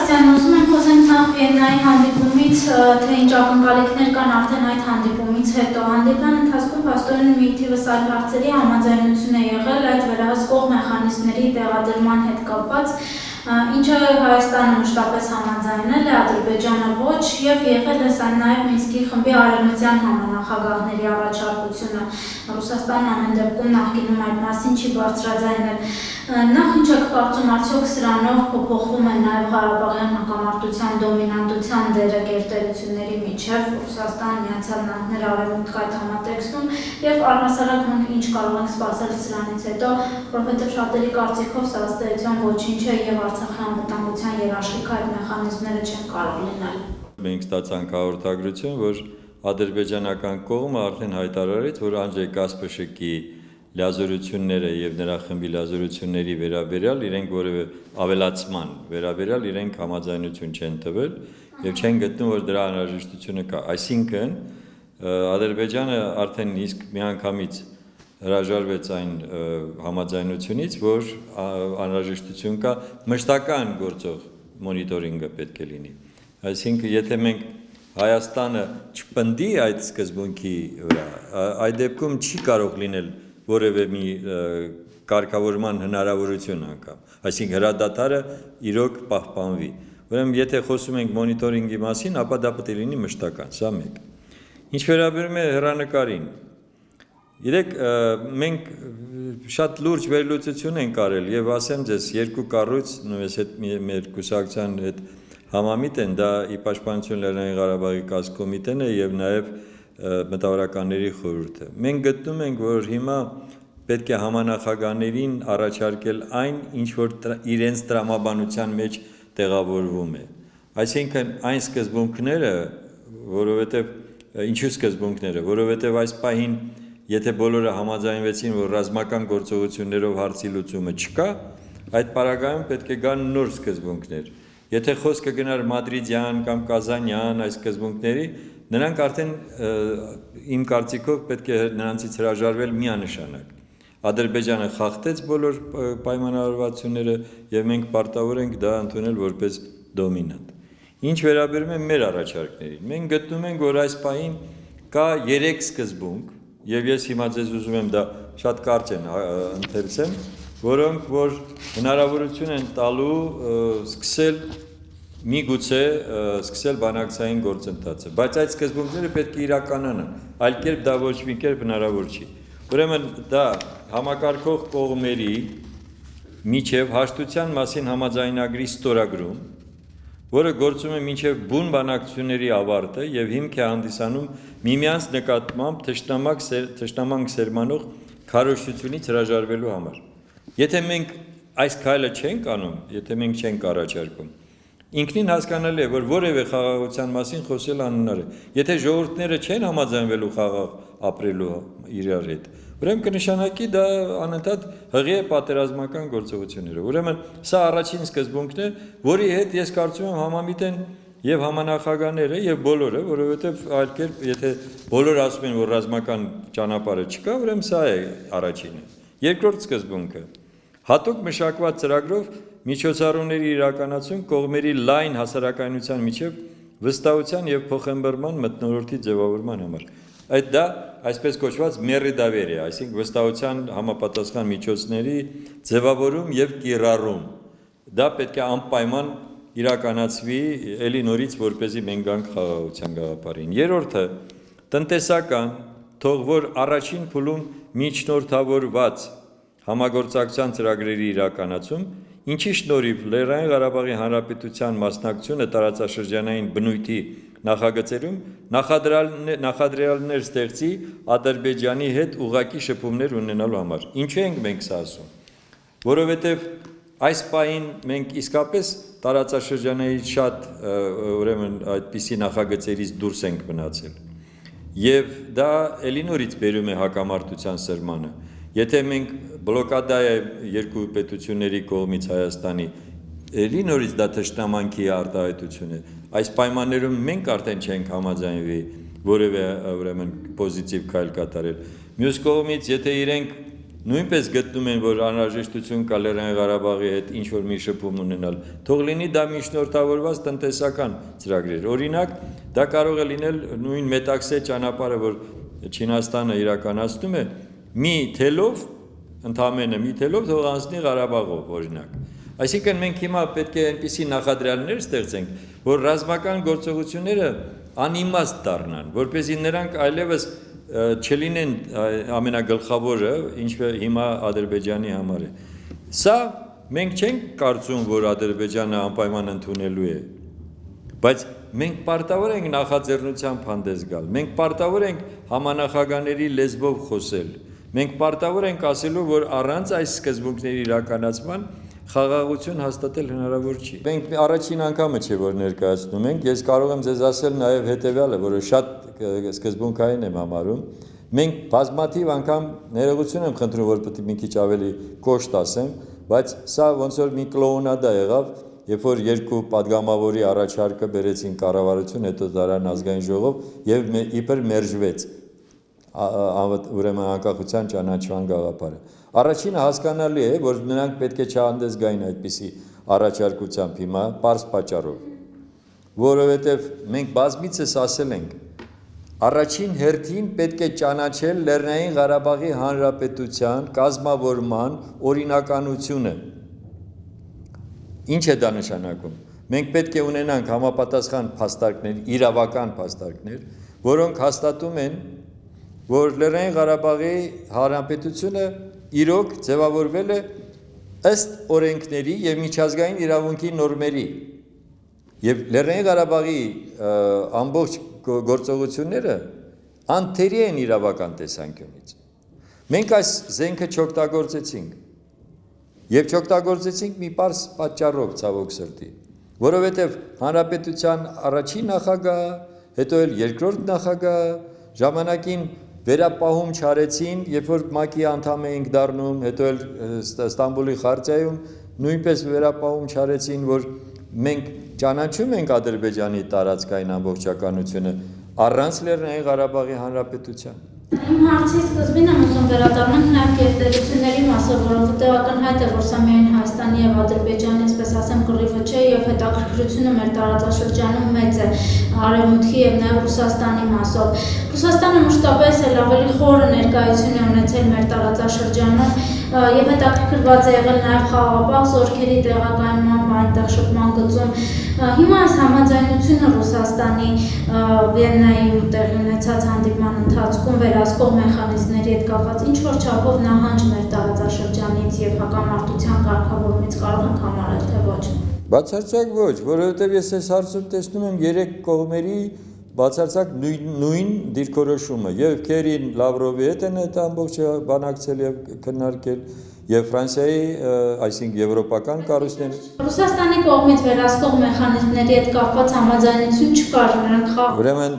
Սեբաստիան, ուզում եմ խոսենք նախ Վիեննայի հանդիպումից, թե ինչ ակնկալիքներ կան արդեն այդ հանդիպումից հետո։ Հանդիպման ընթացքում փաստորեն մի թիվս այլ հարցերի համաձայնություն է եղել այդ վերահսկող մեխանիզմների տեղադրման հետ կապված, ինչը Հայաստանը մշտապես համաձայնել է, Ադրբեջանը ոչ, եւ եղել է սա նաեւ Մինսկի խմբի արևմտյան համանախագահների առաջարկությունը։ Ռուսաստանն ամեն դեպքում նախկինում այդ մասին չի բարձրաձայնել։ Նախ ինչ եք կարծում, արդյոք սրանով փոփոխվում է նաեւ Ղարաբաղյան հակամարտության դոմինանտության դերը գերտերությունների միջև, Ռուսաստան, Միացյալ Նահանգներ, Արևմուտք այդ համատեքստում, եւ առհասարակ մենք ինչ կարող ենք սպասել սրանից հետո, որովհետեւ շատերի կարծիքով սա ըստ էության ոչինչ է եւ Արցախի անվտանգության երաշխիք այդ մեխանիզմները չեն կարող լինել։ Մենք ստացանք հաղորդագրություն, որ ադրբեջանական կողմը արդեն հայտարարեց, որ Անջեյ Կասպաշեկի լիազորությունները եւ նրա խմբի լիազորությունների վերաբերյալ իրենք որևէ ավելացման վերաբերյալ իրենք համաձայնություն չեն տվել եւ չեն գտնում, որ դրա անհրաժեշտությունը կա։ Այսինքն Ադրբեջանը արդեն իսկ միանգամից հրաժարվեց այն համաձայնությունից, որ անհրաժեշտություն կա մշտական գործող մոնիտորինգը պետք է լինի։ Այսինքն, եթե մենք Հայաստանը չպնդի այդ սկզբունքի վրա, այդ դեպքում չի կարող լինել որևէ մի կարգավորման հնարավորություն անգամ, այսինքն հրադադարը իրոք պահպանվի։ Ուրեմն, եթե խոսում ենք մոնիտորինգի մասին, ապա դա պետք է լինի մշտական, սա մեկ։ Ինչ վերաբերում է հեռանկարին, Գիտեք, մենք շատ լուրջ վերլուծություն ենք արել եւ ասեմ ձեզ, երկու կառույց, նույնպես այդ մեր կուսակցության հետ համամիտ են, դա ի Պաշտպանություն Լեռնային Ղարաբաղի կազմկոմիտեն է եւ նաեւ մտավորականների խորհուրդը։ Մենք գտնում ենք, որ հիմա պետք է համանախագահներին առաջարկել այն, ինչ որ իրենց տրամաբանության մեջ տեղավորվում է։ Այսինքն այն սկզբունքները, որովհետեւ ինչու սկզբունքները, որովհետեւ այս պահին Եթե բոլորը համաձայնվեցին, որ ռազմական գործողություններով հարցի լուծումը չկա, այդ պարագայում պետք է գան նոր սկզբունքներ։ Եթե խոսքը գնար մադրիդյան կամ կազանյան այս սկզբունքների, նրանք արդեն իմ կարծիքով պետք է նրանցից հրաժարվել միանշանակ։ Ադրբեջանը խախտեց բոլոր պայմանավորվածությունները եւ մենք պարտավոր ենք դա ընդունել որպես դոմինանտ։ Ինչ վերաբերում է մեր առաջարկներին, մենք գտնում ենք, որ այս պահին կա 3 սկզբունք Եվ ես հիմա ձեզ ուզում եմ դա շատ կարճ են ընթերցեմ, որոնք որ հնարավորություն են տալու սկսել միգուցե սկսել բանակցային գործընթացը, բայց այդ սկզբունքները պետք է իրականանան, այլ կերպ դա ոչ մի կերպ հնարավոր չի։ Ուրեմն դա համակարգող կողմերի միջև հաշտության մասին համաձայնագրի ստորագրում, որը գործում է մինչև բուն բանակցությունների ավարտը եւ հիմք է հանդիսանում միմյանց նկատմամբ թշնամանք սերմանող քարոզչությունից հրաժարվելու համար։ Եթե մենք այս քայլը չենք անում, եթե մենք չենք առաջարկում, ինքնին հասկանալի է, որ որևէ խաղաղության մասին խոսել անհնար է։ Եթե ժողովուրդները չեն համաձայնվելու խաղաղ ապրելու իրար հետ, ուրեմն կնշանակի դա անընդհատ հղի է պատերազմական գործողությունները։ Ուրեմն սա առաջին սկզբունքն է, որի հետ ես կարծում եմ համամիտ են եւ համանախագահները եւ բոլորը, որովհետեւ այլ կերպ եթե բոլորը ասում են, որ ռազմական ճանապարհը չկա, ուրեմն սա է առաջինը։ Երկրորդ սկզբունքը հատուկ մշակված ծրագրով միջոցառումների իրականացում կողմերի լայն հասարակայնության միջև վստահության եւ փոխհմբռնման մթնոլորտի ձևավորման համար։ Այդ դա այսպես կոչված մերի դավեր է, այսինքն վստահության համապատասխան միջոցների ձևավորում եւ կիրառում։ Դա պետք է անպայման իրականացվի ելի նորից, որպեսզի մենք գանք խաղաղության գաղափարին։ Երրորդը տնտեսական, թող որ առաջին փուլում միջնորդավորված համագործակցության ծրագրերի իրականացում, ինչի շնորհիվ Լեռնային Ղարաբաղի Հանրապետության մասնակցությունը տարածաշրջանային բնույթի նախագծերում նախադրյալներ ստեղծի Ադրբեջանի հետ ուղղակի շփումներ ունենալու համար։ Ինչու ենք մենք սա ասում։ Որովհետև այս պահին մենք իսկապես տարածաշրջանային շատ ուրեմն այդպիսի նախագծերից դուրս ենք մնացել։ Եվ դա ելի նորից բերում է հակամարտության սրմանը։ Եթե մենք բլոկադա է երկու պետությունների կողմից Հայաստանի, ելի նորից դա թշնամանքի արտահայտություն է։ Այս պայմաններում մենք արդեն չենք համաձայնվի որևէ ուրեմն պոզիտիվ քայլ կատարել։ Մյուս կողմից, եթե իրենք նույնպես գտնում են, որ անհրաժեշտություն կա Լեռնային Ղարաբաղի հետ ինչ-որ մի շփում ունենալ, թող լինի դա միջնորդավորված տնտեսական ծրագրեր, օրինակ, դա կարող է լինել նույն Մետաքսե ճանապարհը, որ Չինաստանը իրականացնում է, մի թելով, ընդամենը մի թելով թող անցնի Ղարաբաղով, օրինակ։ Այսինքն մենք հիմա պետք է այնպիսի նախադրյալներ ստեղծենք, որ ռազմական գործողությունները անիմաստ դառնան, որպեսզի նրանք այլևս չլինեն ամենագլխավորը, ինչպես հիմա Ադրբեջանի համար է։ Սա մենք չենք կարծում, որ Ադրբեջանը անպայման ընդունելու է, բայց մենք պարտավոր ենք նախաձեռնությամբ հանդես գալ, մենք պարտավոր ենք համանախագահների լեզվով խոսել, մենք պարտավոր ենք ասելու, որ առանց այս սկզբունքների իրականացման խաղաղություն հաստատել հնարավոր չի։ Մենք առաջին անգամը չէ, որ ներկայացնում ենք, ես կարող եմ ձեզ ասել նաև հետևյալը, որը շատ սկզբունքային եմ համարում, մենք բազմաթիվ անգամ ներողություն եմ խնդրում, որ պետք է մի քիչ ավելի կոշտ ասեմ, բայց սա ոնց որ մի կլոունադա եղավ, երբ որ երկու падգամավորի առաջարկը բերեցին կառավարություն, հետո դարան ազգային ժողով եւ իբր մերժվեց ուրեմն անկախության ճանաչման գաղափարը։ Առաջինը հասկանալի է, որ նրանք պետք է չհանդես գային այդպիսի առաջարկությամբ հիմա, պարզ պատճառով, որովհետև մենք բազմիցս ասել ենք, առաջին հերթին պետք է ճանաչել Լեռնային Ղարաբաղի Հանրապետության կազմավորման օրինականությունը։ Ինչ է դա նշանակում։ Մենք պետք է ունենանք համապատասխան փաստարկներ, իրավական փաստարկներ, որոնք հաստատում են, որ Լեռնային Ղարաբաղի Հանրապետությունը իրոք ձևավորվել է ըստ օրենքների եւ միջազգային իրավունքի նորմերի եւ Լեռնային Ղարաբաղի ամբողջ գործողությունները անթերի են իրավական տեսանկյունից։ Մենք այս զենքը չօգտագործեցինք եւ չօգտագործեցինք մի պարզ պատճառով ցավոք սրտի, որովհետեւ հանրապետության առաջին նախագահ, հետո էլ երկրորդ նախագահ ժամանակին վերապահում չարեցին, երբ որ ՄԱԿ-ի անդամ էինք դառնում, հետո էլ Ստամբուլի խարտիայում նույնպես վերապահում չարեցին, որ մենք ճանաչում ենք Ադրբեջանի տարածքային ամբողջականությունը առանց Լեռնային Ղարաբաղի Հանրապետության։ Իմ հարցի սկզբին եմ ուզում վերադառնալ նաև գերտերությունների մասով, որովհետև ակնհայտ է, որ սա միայն Հայաստանի եւ Ադրբեջանի, այսպես ասեմ, կռիվը չէ եւ հետաքրքրությունը մեր տարածաշրջանում մեծ է Արևմուտքի եւ նաև Ռուսաստանի մասով։ Ռուսաստանը մշտապես էլ ավելի խորը ներկայություն է ունեցել մեր տարածաշրջանում եւ հետաքրքրված է եղել նաև խաղաղապահ զորքերի տեղակայմամբ այնտեղ շփման գծում։ Հիմա այս համաձայնությունը Ռուսաստանի Վիեննայում տեղի ունեցած հանդիպման ընթացքում վերահսկող մեխանիզմների հետ կապված ինչ որ չափով նահանջ մեր տարածաշրջանից եւ հակամարտության կարգավորումից կարող ենք համարել, թե ոչ։ Բացարձակ ոչ, որովհետեւ ես այս հարցում տեսնում եմ երեք կողմերի բացարձակ նույն դիրքորոշումը եւ Քերին Լավրովի հետ են այդ ամբողջը բանակցել եւ քննարկել եւ Ֆրանսիայի, այսինքն եվրոպական կառույցները Ռուսաստանի կողմից վերահսկող մեխանիզմների հետ կապված համաձայնություն չկար, նրանք Ուրեմն,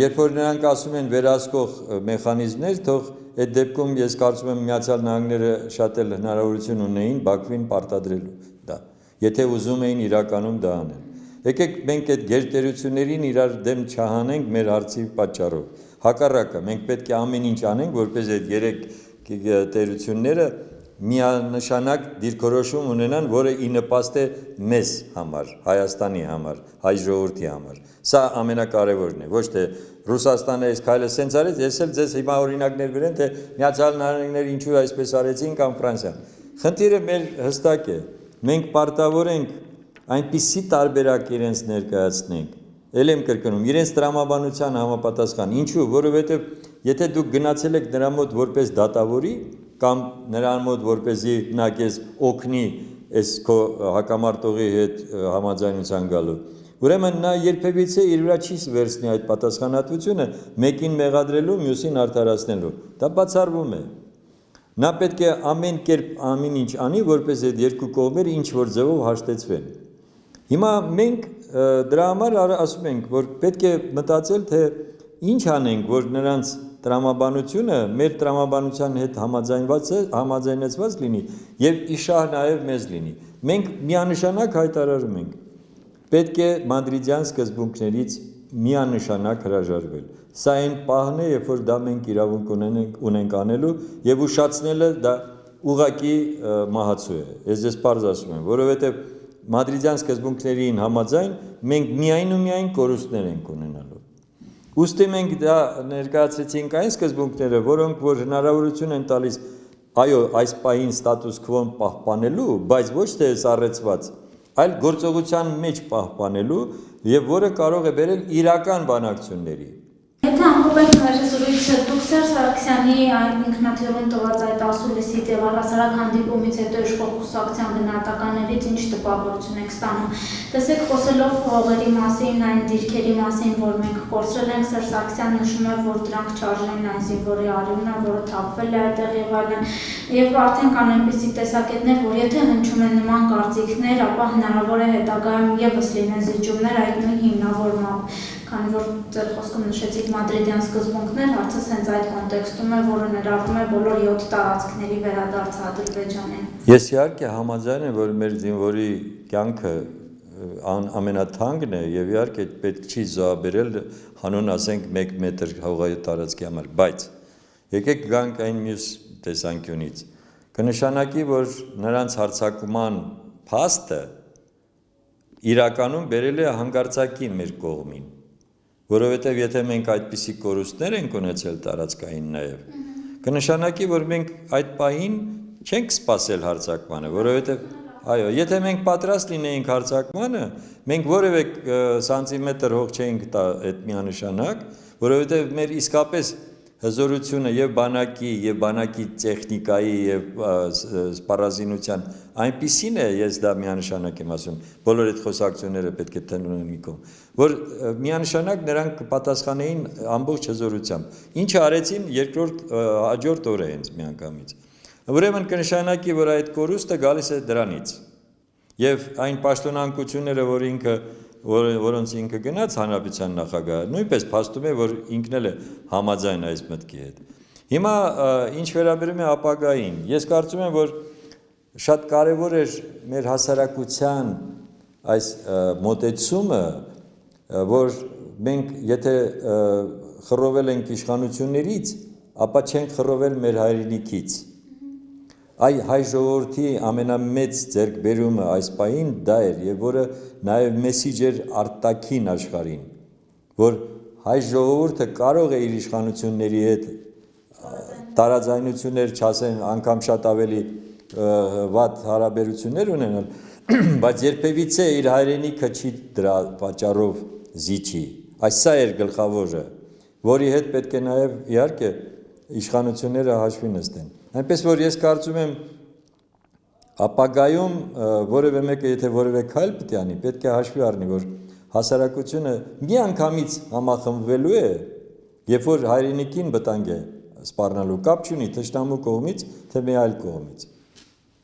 երբ որ նրանք ասում են վերահսկող մեխանիզմներ, թող այդ դեպքում ես կարծում եմ Միացյալ Նահանգները շատ էլ հնարավորություն ունեին Բաքվին պարտադրելու դա, եթե ուզում էին իրականում դա անել։ Եկեք մենք այդ գերտերություններին իրար դեմ չհանենք մեր հարցի պատճառով։ Հակառակը, մենք պետք է ամեն ինչ անենք, որպես այդ երեք տերությունները միանշանակ դիրքորոշում ունենան, որը ի նպաստ է մեզ համար, Հայաստանի համար, հայ ժողովրդի համար։ Սա ամենակարևորն է, ոչ թե Ռուսաստանը այս քայլը սենց արեց, ես էլ ձեզ հիմա օրինակներ բերեմ, թե Միացյալ Նահանգները ինչու այսպես արեցին կամ Ֆրանսիան։ Խնդիրը մեր հստակ է։ Մենք պարտավոր ենք այնպիսի տարբերակ իրենց ներկայացնենք, ել եմ կրկնում, իրենց տրամաբանության համապատասխան, ինչու, որովհետև եթե դուք գնացել եք նրա մոտ որպես դատավորի, կամ նրան մոտ որպեսզի նա քեզ օգնի այս քո հակամարտողի հետ համաձայնության գալու, ուրեմն նա երբևիցե իր վրա չի վերցնի այդ պատասխանատվությունը մեկին մեղադրելու, մյուսին արդարացնելու, դա բացառվում է։ Նա պետք է ամեն կերպ ամեն ինչ անի, որպես այդ երկու կողմերը ինչ որ ձևով հաշտեցվեն։ Հիմա մենք դրա համար ասում ենք, որ պետք է մտածել, թե ինչ անենք, որ նրանց տրամաբանությունը մեր տրամաբանության հետ համաձայնեցված լինի եւ իշահ նաեւ մեզ լինի։ Մենք միանշանակ հայտարարում ենք, պետք է մադրիդյան սկզբունքներից միանշանակ հրաժարվել։ Սա այն պահն է, երբ որ դա մենք իրավունք ունենք անելու եւ ուշացնելը դա ուղղակի մահացու է։ Ես պարզ ասում եմ, որովհետեւ Մադրիդյան սկզբունքներին համաձայն մենք միայն ու միայն կորուստներ ենք ունենալու։ Ուստի մենք դա ներկայացրեցինք այն սկզբունքները, որոնք որ հնարավորություն են տալիս այո, այս պահին ստատուս քվոն պահպանելու, բայց ոչ թե սառեցված, այլ գործողության մեջ պահպանելու եւ որը կարող է բերել իրական բանակցությունների։ Եթե ամփոփենք մեր զրույցը, դուք Սերժ Սարգսյանի այն ինքնաթիռին տված այդ ասուլիսից եւ առհասարակ հանդիպումից հետո իշխող կուսակցության գնահատականներից ինչ տպավորություն եք ստանում։ Տեսեք, խոսելով հողերի մասին, այն դիրքերի մասին, որ մենք կորցրել ենք, Սերժ Սարգսյանն նշում է, որ դրանք չարժեն այն զինվորի արյունը, որը թափվել է այդտեղ եւ այլն, եւ արդեն կան այնպիսի տեսակետներ, որ եթե հնչում են նման կարծիքներ, ապա հնարավոր է հետագայում եւս լինեն զիջումներ այդ նույն հիմնավորմամբ։ Քանի որ ձեր խոսքում նշեցիք Մադրիդյան սկզբունքներ, հարցը հենց այդ կոնտեքստում է, որը ներառում է բոլոր 7 տարածքների վերադարձը Ադրբեջանին։ Ես իհարկե համաձայն եմ, որ մեր զինվորի կյանքը ամենաթանկն է եւ իհարկե պետք չի զոհաբերել հանուն ասենք 1 մետր հողայի տարածքի համար, բայց եկեք գանք այն մյուս տեսանկյունից։ Կնշանակի, որ նրանց հարձակման փաստը իրականում բերել է հանգարցակի մեր կողմին, որովհետև եթե մենք այդպիսի կորուստներ ենք ունեցել տարածքային նաև, կնշանակի, որ մենք այդ պահին չենք սպասել հարձակմանը, որովհետև այո, եթե մենք պատրաստ լինեինք հարձակմանը, մենք որևէ սանտիմետր հող չէինք տա այդ միանշանակ, որովհետև մեր իսկապես հզորությունը եւ բանակի տեխնիկայի եւ սպառազինության այնպիսին է, ես դա միանշանակ եմ ասում, բոլոր այդ խոսակցությունները պետք է տնօրեն մի կողմ, որ միանշանակ նրանք կպատասխանեին ամբողջ հզորությամբ, ինչը արեցին հաջորդ օրը հենց միանգամից։ Ուրեմն կնշանակի, որ այդ կորուստը գալիս է դրանից եւ այն պաշտոնանկությունները, որոնց ինքը գնաց հանրապետության նախագահը, նույնպես փաստում է, որ ինքն էլ է համաձայն այս մտքի հետ։ Հիմա ինչ վերաբերում է ապագային, ես կարծում եմ, որ շատ կարևոր էր մեր հասարակության այս մոտեցումը, որ մենք եթե խռովել ենք իշխանություններից, ապա չենք խռովել մեր հայրենիքից։ Հայ ժողովրդի ամենամեծ ձեռքբերումը այս պահին դա էր եւ որը նաեւ մեսիջ էր արտաքին աշխարհին, որ հայ ժողովուրդը կարող է իր իշխանությունների հետ տարաձայնություններ, չասեն անգամ շատ ավելի վատ հարաբերություններ ունենալ, բայց երբևիցե իր հայրենիքը չի դրա պատճառով զիջի։ Այս սա էր գլխավորը, որի հետ պետք է նաեւ իհարկե իշխանությունները հաշվի նստեն։ Այնպես որ ես կարծում եմ ապագայում որևէ մեկը եթե որևէ քայլ պետք է անի, պետք է հաշվի առնի, որ հասարակությունը միանգամից համախմբվելու է, երբ որ հայրենիքին վտանգ է սպառնալու, կապ չունի թշնամու կողմից, թե մի այլ կողմից։